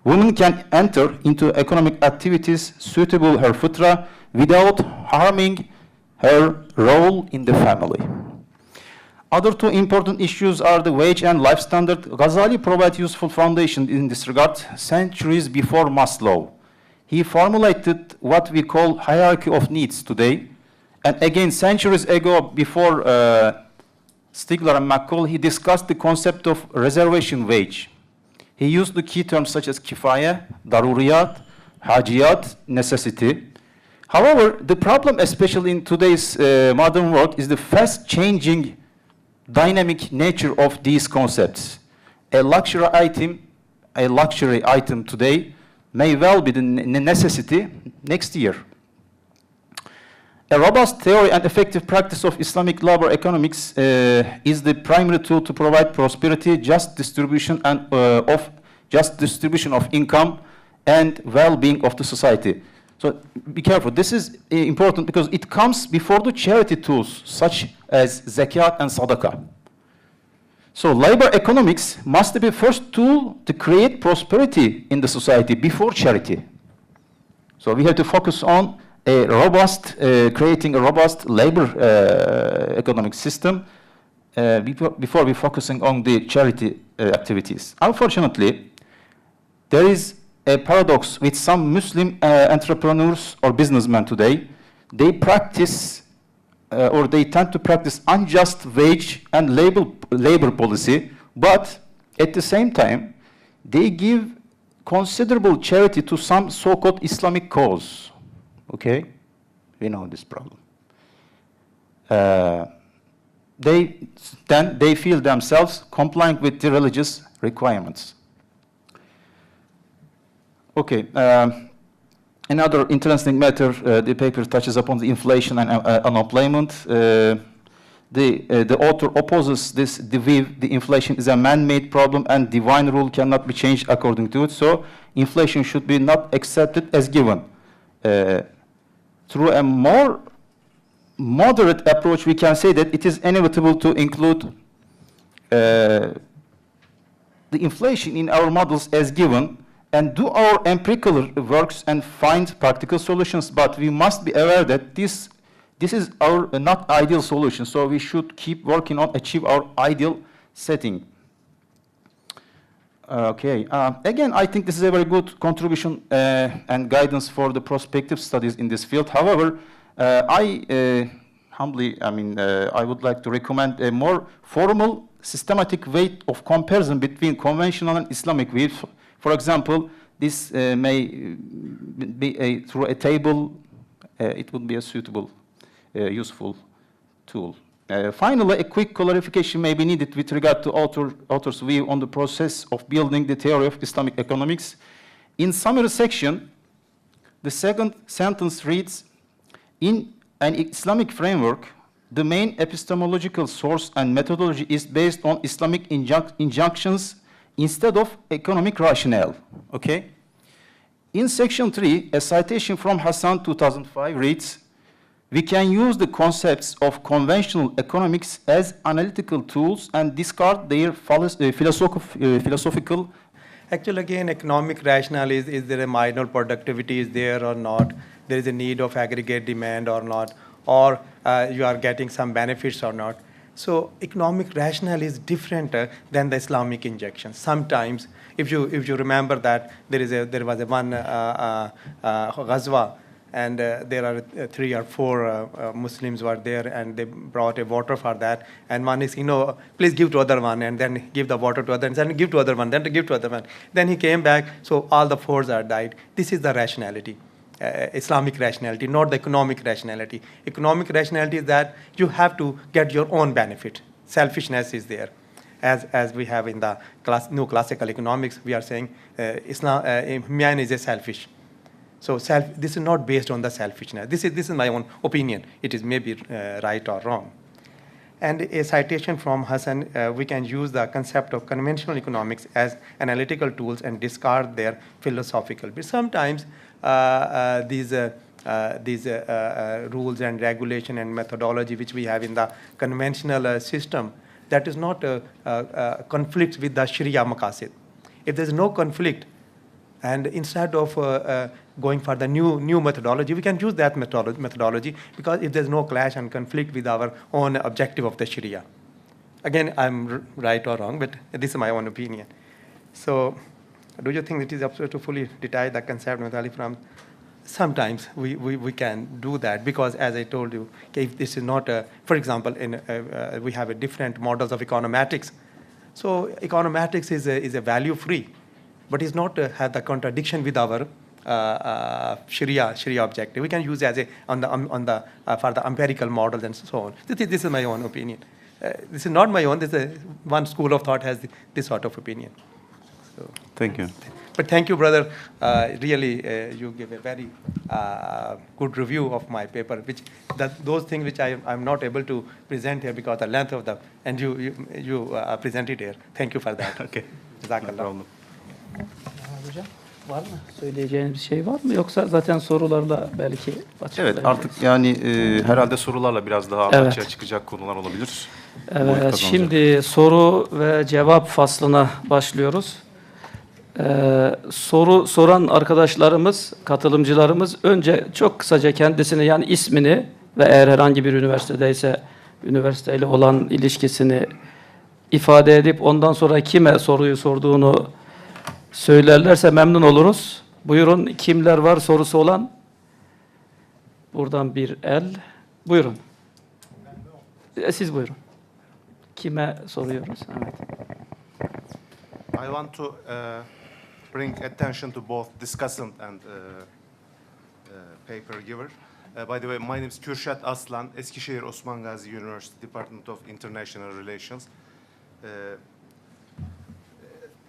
Women can enter into economic activities suitable to her fitra without harming her role in the family. Other two important issues are the wage and life standard. Ghazali provides useful foundation in this regard centuries before Maslow. He formulated what we call hierarchy of needs today. And again, centuries ago, before Stigler and McCall, he discussed the concept of reservation wage. He used the key terms such as kifaya, daruriyat, hajiyat, necessity. However, the problem, especially in today's modern world, is the fast-changing dynamic nature of these concepts. A luxury item today may well be the necessity next year. A robust theory and effective practice of Islamic labor economics is the primary tool to provide prosperity, just distribution of income, and well-being of the society. So be careful. This is important because it comes before the charity tools such as zakat and sadaqah. So labor economics must be the first tool to create prosperity in the society before charity. So we have to focus on a robust, creating a robust labor economic system before we're focusing on the charity activities. Unfortunately, there is a paradox with some Muslim entrepreneurs or businessmen today. They practice or they tend to practice unjust wage and labor policy, but at the same time, they give considerable charity to some so-called Islamic cause. Okay, we know this problem. They feel themselves compliant with the religious requirements. Okay, another interesting matter, the paper touches upon the inflation and unemployment. The author opposes this, the view the inflation is a man-made problem and divine rule cannot be changed according to it, so inflation should be not accepted as given. Through a more moderate approach, we can say that it is inevitable to include the inflation in our models as given and do our empirical works and find practical solutions, but we must be aware that this is our not ideal solution, so we should keep working on achieve our ideal setting. Okay, again, I think this is a very good contribution and guidance for the prospective studies in this field. However, I would like to recommend a more formal, systematic way of comparison between conventional and Islamic views. For example, this may be through a table. It would be a suitable, useful tool. Finally, a quick clarification may be needed with regard to author's view on the process of building the theory of Islamic economics. In summary section, the second sentence reads, in an Islamic framework, the main epistemological source and methodology is based on Islamic injunctions instead of economic rationale. Okay? In section 3, a citation from Hassan 2005 reads, we can use the concepts of conventional economics as analytical tools and discard their philosophical. Actually, again, economic rationale is there a marginal productivity is there or not? There is a need of aggregate demand or not? Or you are getting some benefits or not? So economic rationale is different than the Islamic injection. Sometimes, if you remember that there was one ghazwa, and there are 3 or 4 Muslims were there, and they brought a water for that. And one is, please give to other one, and then give the water to other, and then give to other one, then to give to other one. Then he came back, so all the 4 are died. This is the rationality, Islamic rationality, not the economic rationality. Economic rationality is that you have to get your own benefit. Selfishness is there. As we have in the new classical economics, we are saying man is a selfish. So this is not based on the selfishness. This is my own opinion. It is maybe right or wrong. And a citation from Hassan, we can use the concept of conventional economics as analytical tools and discard their philosophical. But sometimes these rules and regulation and methodology which we have in the conventional system, that is not conflicts with the Sharia maqasid. If there's no conflict, and instead of going for the new methodology, we can use that methodology, because if there's no clash and conflict with our own objective of the Sharia. Again, I'm right or wrong, but this is my own opinion. So, do you think it is absurd to fully detach the concept methodology from? Sometimes we can do that, because as I told you, if this is not, for example, we have a different models of econometrics. So econometrics is a value free, but it's not have the contradiction with our Sharia objective. We can use as for the empirical models and so on. This is my own opinion. This is not my own. This is one school of thought has this sort of opinion. So, thank you. But thank you, brother. Really, you gave a very good review of my paper, which those things which I'm not able to present here because the length of the, and you presented here. Thank you for that. Okay. Jazakallah. No problem. Hocam var mı? Söyleyeceğiniz bir şey var mı? Yoksa zaten sorularla belki açıklayabiliriz. Evet, artık yani herhalde sorularla biraz daha Evet. açığa çıkacak konular olabilir. Evet, şimdi soru ve cevap faslına başlıyoruz. Soru soran arkadaşlarımız, katılımcılarımız önce çok kısaca kendisini, yani ismini ve eğer herhangi bir üniversitedeyse üniversiteyle olan ilişkisini ifade edip ondan sonra kime soruyu sorduğunu söylerlerse memnun oluruz. Buyurun, kimler var sorusu olan? Buradan bir el. Buyurun. Siz buyurun. Kime soruyoruz? Evet. I want to bring attention to both discussant and paper giver. By the way, my name is Kürşat Aslan, Eskişehir Osman Gazi University, Department of International Relations.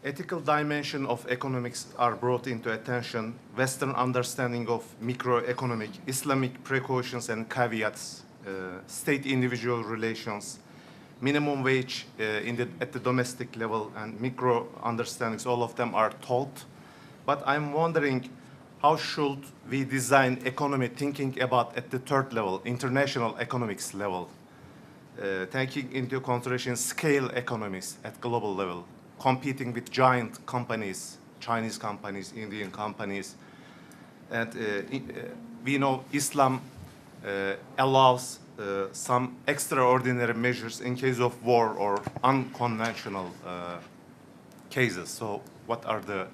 Ethical dimension of economics are brought into attention, Western understanding of microeconomic, Islamic precautions and caveats, state-individual relations, minimum wage at the domestic level, and micro understandings, all of them are taught. But I'm wondering, how should we design economy thinking about at the third level, international economics level, taking into consideration scale economies at global level, competing with giant companies, Chinese companies, Indian companies. And we know Islam allows some extraordinary measures in case of war or unconventional cases. So what are the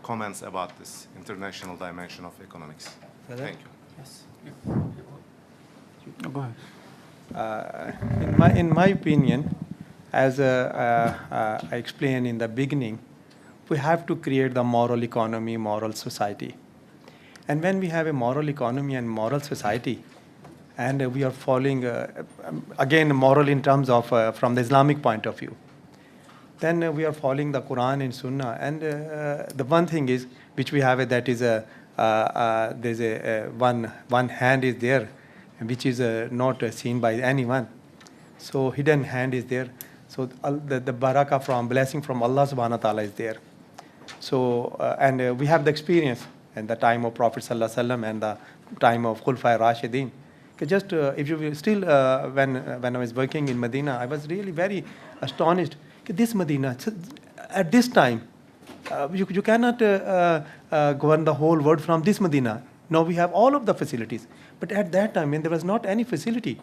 comments about this international dimension of economics? Thank you. Yes. Go ahead. In my opinion, as I explained in the beginning, we have to create the moral economy, moral society. And when we have a moral economy and moral society, and we are following, again, moral in terms of from the Islamic point of view, then we are following the Quran and Sunnah. And the one thing is, which we have, that is there's a one hand is there, which is not seen by anyone. So hidden hand is there. So the barakah from blessing from Allah subhanahu wa ta'ala is there. So and we have the experience in the time of Prophet sallallahu alaihi wasallam and the time of Khulafai Rashidin. Just if you will still when I was working in Medina, I was really very astonished. This Medina at this time, you cannot govern the whole world from this Medina. Now we have all of the facilities, but at that time when there was not any facility,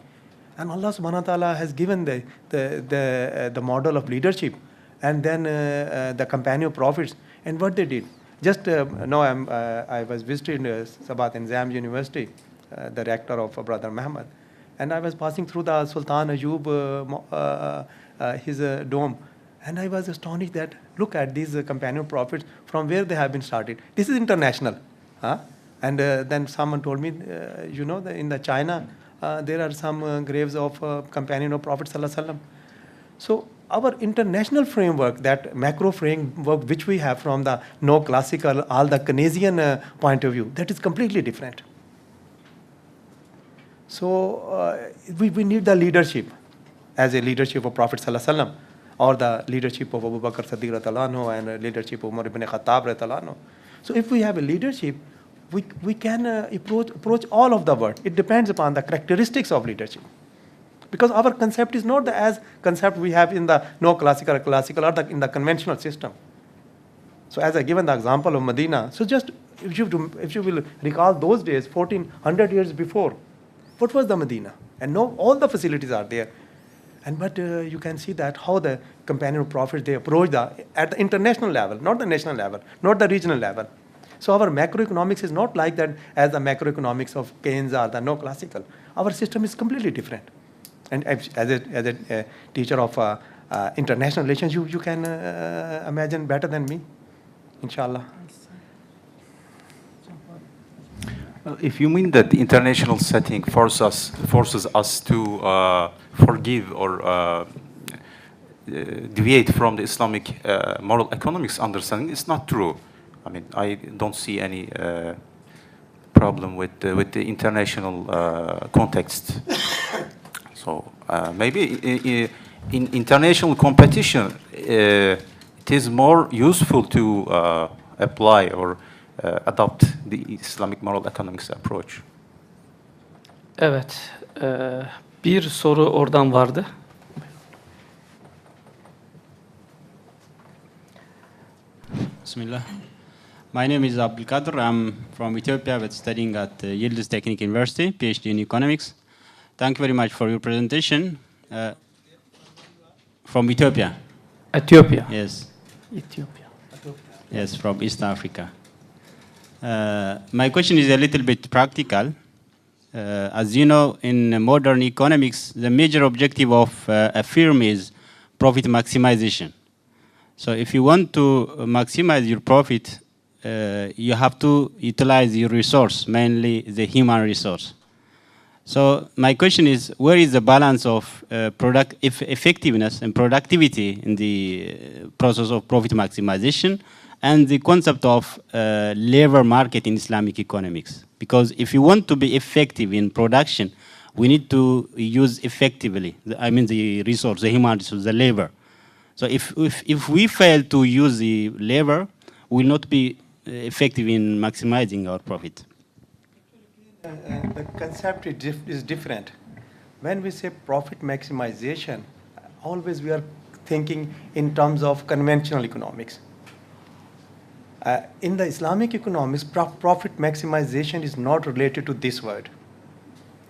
and Allah subhanahu wa ta'ala has given the model of leadership, and then the companion prophets, and what they did. Just now I was visiting Sabat and Zam University, the rector of Brother Muhammad, and I was passing through the Sultan Ayub, his dome, and I was astonished that look at these companion prophets from where they have been started. This is international, and then someone told me, in the China there are some graves of companion of Prophet sallallahu alaihi wasallam. So our international framework, that macro framework which we have from the no classical, all the Keynesian point of view, that is completely different. So we need the leadership as a leadership of Prophet sallallahu alaihi wasallam, or the leadership of Abu Bakr Siddiq radhiyallahu anhu and leadership of Umar ibn Khattab radhiyallahu anhu. So if we have a leadership, we can approach all of the world. It depends upon the characteristics of leadership. Because our concept is not the as concept we have in the no classical or in the conventional system. So as I given the example of Medina, so just if you will recall those days, 1400 years before, what was the Medina? And now all the facilities are there. But you can see that how the companion of prophets, they approach at the international level, not the national level, not the regional level. So our macroeconomics is not like that as the macroeconomics of Keynes or the no classical. Our system is completely different. And as a teacher of international relations, you can imagine better than me, inshallah. If you mean that the international setting forces us to forgive or deviate from the Islamic moral economics understanding is not true. I mean, I don't see any problem with the international context. So maybe in international competition, it is more useful to apply or adopt the Islamic moral economics approach. Evet. Bir soru oradan vardı. Bismillah. My name is Abdulkadir. I'm from Ethiopia, but studying at Yıldız Technical University, PhD in economics. Thank you very much for your presentation. From Ethiopia. Ethiopia. Yes. Ethiopia. Yes, from East Africa. My question is a little bit practical. As you know, in modern economics, the major objective of a firm is profit maximization. So if you want to maximize your profit, you have to utilize your resource, mainly the human resource. So my question is, where is the balance of effectiveness and productivity in the process of profit maximization and the concept of labor market in Islamic economics? Because if you want to be effective in production, we need to use effectively, the resource, the human resource, the labor. So if we fail to use the labor, we will not be effective in maximizing our profit. The concept is different. When we say profit maximization, always we are thinking in terms of conventional economics. In the Islamic economics, profit maximization is not related to this word.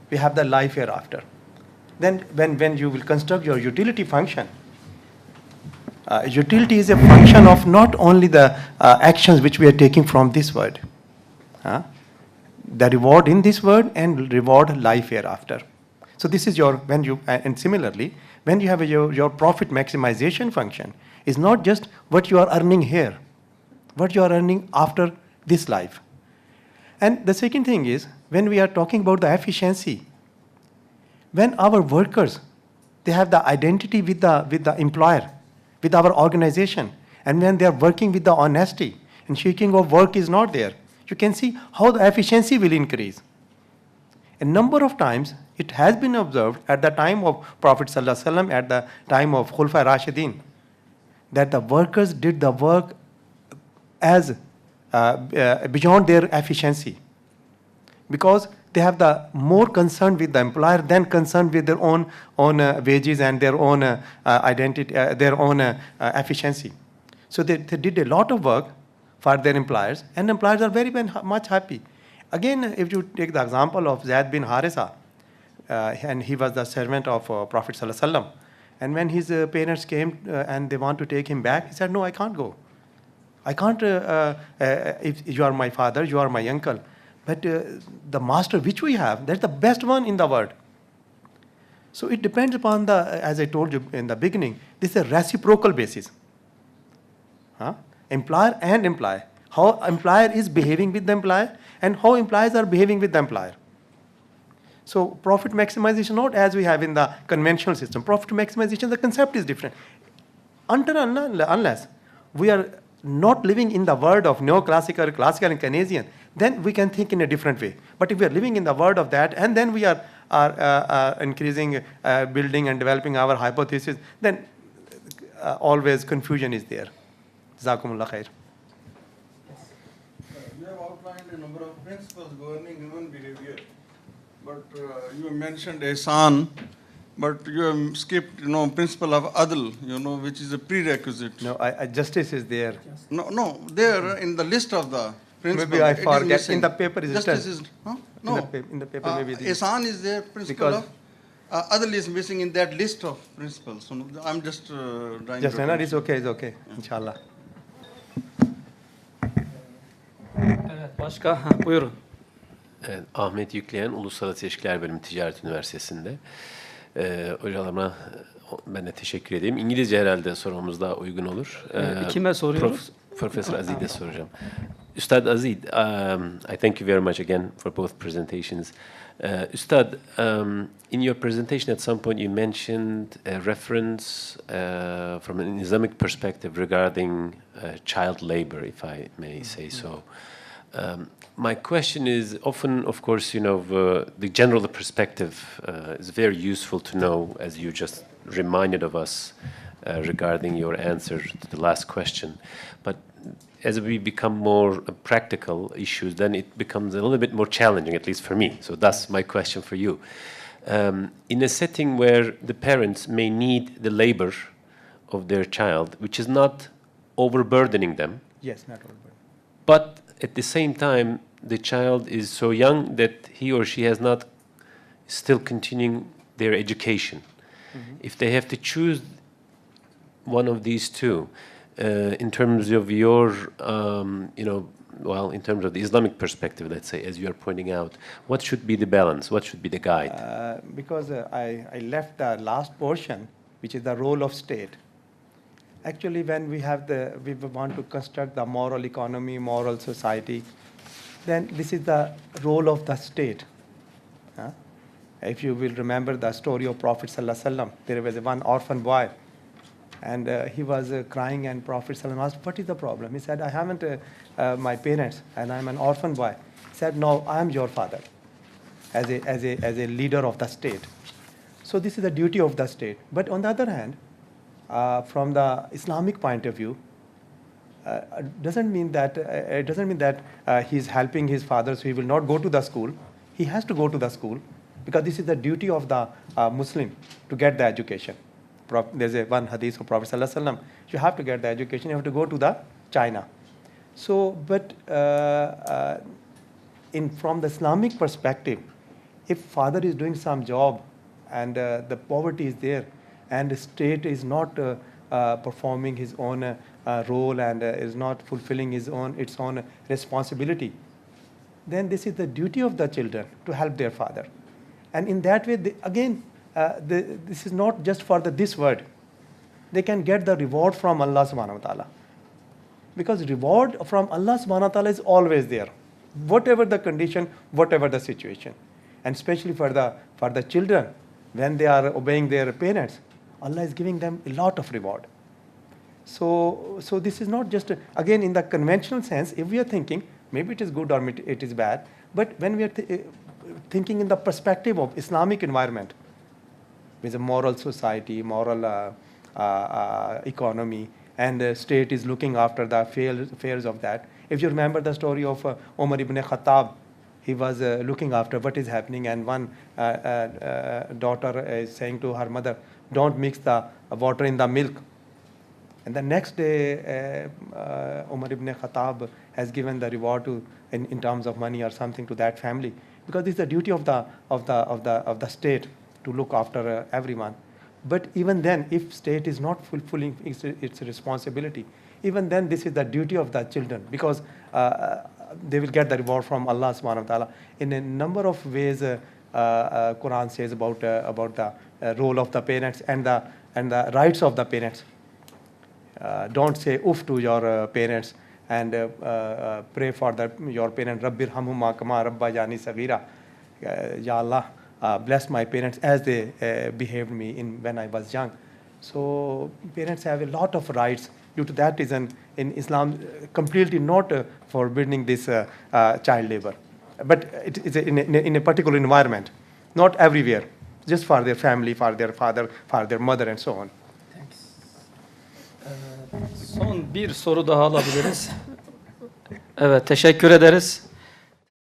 We have the life hereafter. Then when you will construct your utility function, utility is a function of not only the actions which we are taking from this word. The reward in this word and reward life hereafter. So this is your, and similarly, when you have your profit maximization function, is not just what you are earning here, what you are earning after this life. And the second thing is, when we are talking about the efficiency, when our workers, they have the identity with the employer, with our organization, and when they are working with the honesty, and shaking of work is not there, you can see how the efficiency will increase. A number of times, it has been observed at the time of Prophet ﷺ, at the time of Khulafai Rashidin, that the workers did the work as beyond their efficiency, because they have the more concern with the employer than concerned with their own wages and their own identity, their own efficiency. So they did a lot of work for their employers, and employers are very much happy. Again, if you take the example of Zaid bin Harisa, and he was the servant of Prophet ﷺ, and when his parents came and they want to take him back, he said, "No, I can't go. I can't, if you are my father, you are my uncle. But the master which we have, that's the best one in the world." So it depends upon the, as I told you in the beginning, this is a reciprocal basis. Employer and employee. How employer is behaving with the employer and how employees are behaving with the employer. So profit maximization, not as we have in the conventional system. Profit maximization, the concept is different. Unless we are not living in the world of neoclassical, classical and Keynesian, then we can think in a different way. But if we are living in the world of that, and then we are increasing, building and developing our hypothesis, then always confusion is there. Jazakumullah khair. You have outlined a number of principles governing human behavior, but you mentioned ihsan, but you have skipped, principle of adl, which is a prerequisite. No, justice is there. No, there in the list of the principles. Maybe I forget. In the paper is justice is no. In the paper maybe. Ihsan is there. Principle of adl is missing in that list of principles. So I'm just trying. Just it's okay. Yeah. Inshallah. Evet, başka? Buyurun. Evet, Ahmet Yükleyen, Uluslararası İlişkiler Bölümü Ticaret Üniversitesi'nde. Hocalarıma ben de teşekkür edeyim. İngilizce herhalde sormamız daha uygun olur. Kime soruyoruz? Profesör Aziz'e soracağım. Ustad Azid, I thank you very much again for both presentations. Ustad, in your presentation at some point you mentioned a reference from an Islamic perspective regarding child labor, if I may say so. My question is, often, of course, the general perspective is very useful to know, as you just reminded of us regarding your answer to the last question. But as we become more practical issues, then it becomes a little bit more challenging, at least for me. So that's my question for you. In a setting where the parents may need the labor of their child, which is not overburdening them. Yes, not overburdening. But at the same time, the child is so young that he or she has not still continuing their education. Mm-hmm. If they have to choose one of these two, in terms of your, in terms of the Islamic perspective, let's say, as you are pointing out, what should be the balance? What should be the guide? Because I left the last portion, which is the role of state. Actually, when we want to construct the moral economy, moral society, then this is the role of the state. If you will remember the story of Prophet ﷺ, there was one orphan boy, and he was crying, and Prophet ﷺ asked, "What is the problem?" He said, "I haven't my parents, and I'm an orphan boy." He said, "No, I am your father, as a leader of the state." So this is the duty of the state. But on the other hand, from the Islamic point of view, it doesn't mean that he's helping his father, so he will not go to the school. He has to go to the school, because this is the duty of the Muslim to get the education. There's one hadith of Prophet ﷺ, you have to get the education, you have to go to the China. So, but from the Islamic perspective, if father is doing some job and the poverty is there, and the state is not performing his own role and is not fulfilling its own responsibility, then this is the duty of the children to help their father. And in that way, this is not just for this world. They can get the reward from Allah subhanahu wa ta'ala. Because reward from Allah subhanahu wa ta'ala is always there, whatever the condition, whatever the situation. And especially for the children, when they are obeying their parents, Allah is giving them a lot of reward. So this is not just, again, in the conventional sense, if we are thinking, maybe it is good or it is bad, but when we are thinking in the perspective of Islamic environment, with a moral society, moral economy, and the state is looking after the affairs of that. If you remember the story of Umar ibn Khattab, he was looking after what is happening, and one daughter is saying to her mother, "Don't mix the water in the milk." And the next day, Umar ibn Khattab has given the reward in terms of money or something to that family, because this is the duty of the state to look after everyone. But even then, if state is not fulfilling its responsibility, even then this is the duty of the children, because they will get the reward from Allah subhanahu wa ta'ala. In a number of ways, Quran says about the role of the parents and the rights of the parents. Don't say oof to your parents, and pray for your parents. Rabbir hamhuma kama rabbayani sagira. Ya Allah, bless my parents as they behaved me when I was young. So parents have a lot of rights. Due to that reason, in Islam, completely not forbidding this child labor. But it is in a particular environment, not everywhere, just for their family, for their father, for their mother, and so on. Son bir soru daha alabiliriz. Evet, teşekkür ederiz.